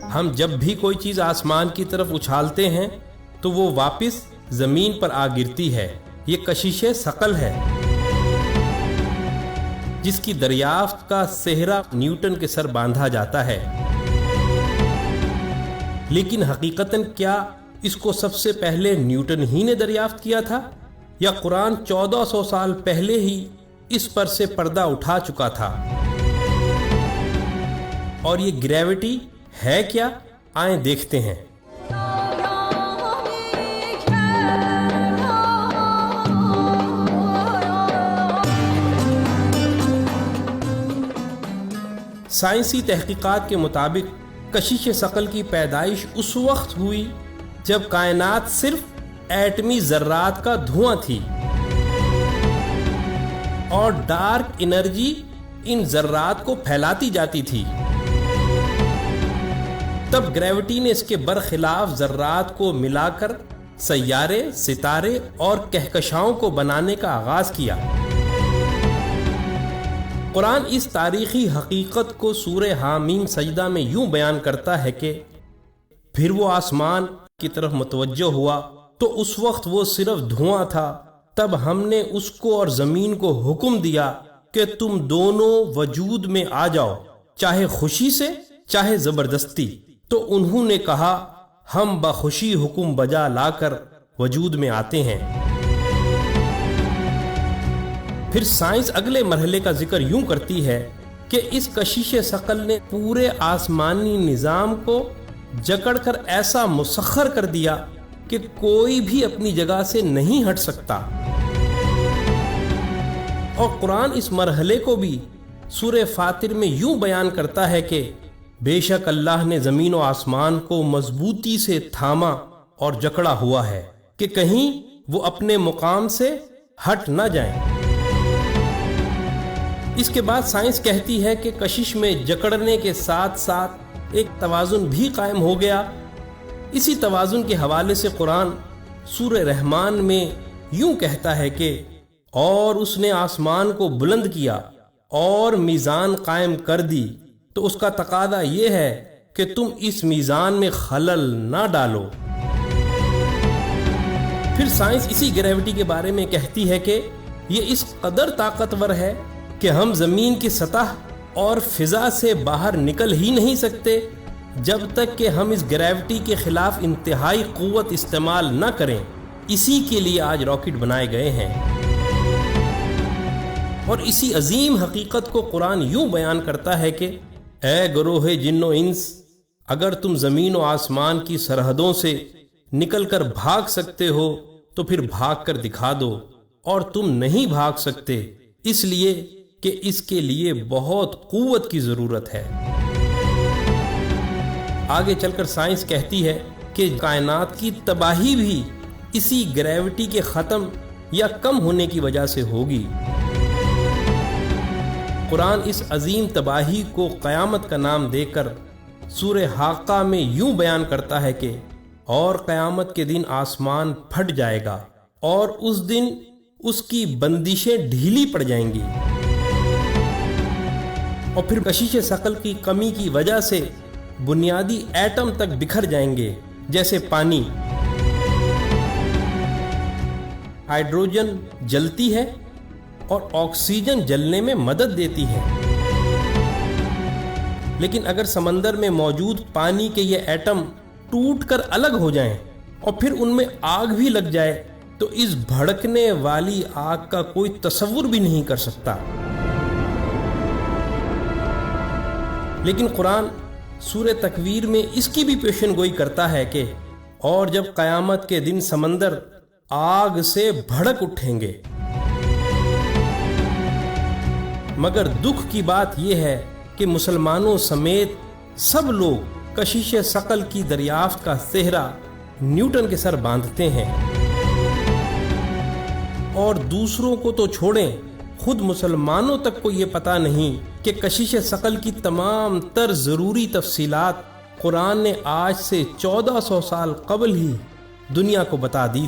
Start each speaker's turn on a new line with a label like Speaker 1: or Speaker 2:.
Speaker 1: ہم جب بھی کوئی چیز آسمان کی طرف اچھالتے ہیں تو وہ واپس زمین پر آ گرتی ہے. یہ کشش ثقل ہے جس کی دریافت کا سہرا نیوٹن کے سر باندھا جاتا ہے. لیکن حقیقتاً کیا اس کو سب سے پہلے نیوٹن ہی نے دریافت کیا تھا، یا قرآن 1400 سال پہلے ہی اس پر سے پردہ اٹھا چکا تھا؟ اور یہ گریوٹی ہے کیا؟ آئیں دیکھتے ہیں. سائنسی تحقیقات کے مطابق کشش ثقل کی پیدائش اس وقت ہوئی جب کائنات صرف ایٹمی ذرات کا دھواں تھی اور ڈارک انرجی ان ذرات کو پھیلاتی جاتی تھی. تب گریوٹی نے اس کے برخلاف ذرات کو ملا کر سیارے، ستارے اور کہکشاؤں کو بنانے کا آغاز کیا. قرآن اس تاریخی حقیقت کو سورہ حامیم سجدہ میں یوں بیان کرتا ہے کہ پھر وہ آسمان کی طرف متوجہ ہوا تو اس وقت وہ صرف دھواں تھا. تب ہم نے اس کو اور زمین کو حکم دیا کہ تم دونوں وجود میں آ جاؤ، چاہے خوشی سے چاہے زبردستی. تو انہوں نے کہا ہم بخوشی حکم بجا لا کر وجود میں آتے ہیں. پھر سائنس اگلے مرحلے کا ذکر یوں کرتی ہے کہ اس کشش ثقل نے پورے آسمانی نظام کو جکڑ کر ایسا مسخر کر دیا کہ کوئی بھی اپنی جگہ سے نہیں ہٹ سکتا. اور قرآن اس مرحلے کو بھی سورہ فاطر میں یوں بیان کرتا ہے کہ بے شک اللہ نے زمین و آسمان کو مضبوطی سے تھاما اور جکڑا ہوا ہے کہ کہیں وہ اپنے مقام سے ہٹ نہ جائیں. اس کے بعد سائنس کہتی ہے کہ کشش میں جکڑنے کے ساتھ ساتھ ایک توازن بھی قائم ہو گیا. اسی توازن کے حوالے سے قرآن سورہ رحمان میں یوں کہتا ہے کہ اور اس نے آسمان کو بلند کیا اور میزان قائم کر دی، تو اس کا تقاضا یہ ہے کہ تم اس میزان میں خلل نہ ڈالو. پھر سائنس اسی گریوٹی کے بارے میں کہتی ہے کہ یہ اس قدر طاقتور ہے کہ ہم زمین کی سطح اور فضا سے باہر نکل ہی نہیں سکتے جب تک کہ ہم اس گریوٹی کے خلاف انتہائی قوت استعمال نہ کریں. اسی کے لیے آج راکٹ بنائے گئے ہیں. اور اسی عظیم حقیقت کو قرآن یوں بیان کرتا ہے کہ اے گروہ جن و انس، اگر تم زمین و آسمان کی سرحدوں سے نکل کر بھاگ سکتے ہو تو پھر بھاگ کر دکھا دو، اور تم نہیں بھاگ سکتے اس لیے کہ اس کے لیے بہت قوت کی ضرورت ہے. آگے چل کر سائنس کہتی ہے کہ کائنات کی تباہی بھی اسی گریوٹی کے ختم یا کم ہونے کی وجہ سے ہوگی. قرآن اس عظیم تباہی کو قیامت کا نام دے کر سورہ حاقہ میں یوں بیان کرتا ہے کہ اور قیامت کے دن آسمان پھٹ جائے گا اور اس دن اس کی بندشیں ڈھیلی پڑ جائیں گی، اور پھر کشش ثقل کی کمی کی وجہ سے بنیادی ایٹم تک بکھر جائیں گے، جیسے پانی. ہائیڈروجن جلتی ہے اور آکسیجن جلنے میں مدد دیتی ہے، لیکن اگر سمندر میں موجود پانی کے یہ ایٹم ٹوٹ کر الگ ہو جائیں اور پھر ان میں آگ بھی لگ جائے تو اس بھڑکنے والی آگ کا کوئی تصور بھی نہیں کر سکتا. لیکن قرآن سورہ تکویر میں اس کی بھی پیشن گوئی کرتا ہے کہ اور جب قیامت کے دن سمندر آگ سے بھڑک اٹھیں گے. مگر دکھ کی بات یہ ہے کہ مسلمانوں سمیت سب لوگ کشش ثقل کی دریافت کا سہرا نیوٹن کے سر باندھتے ہیں، اور دوسروں کو تو چھوڑیں، خود مسلمانوں تک کو یہ پتہ نہیں کہ کشش ثقل کی تمام تر ضروری تفصیلات قرآن نے آج سے 1400 سال قبل ہی دنیا کو بتا دی تھی.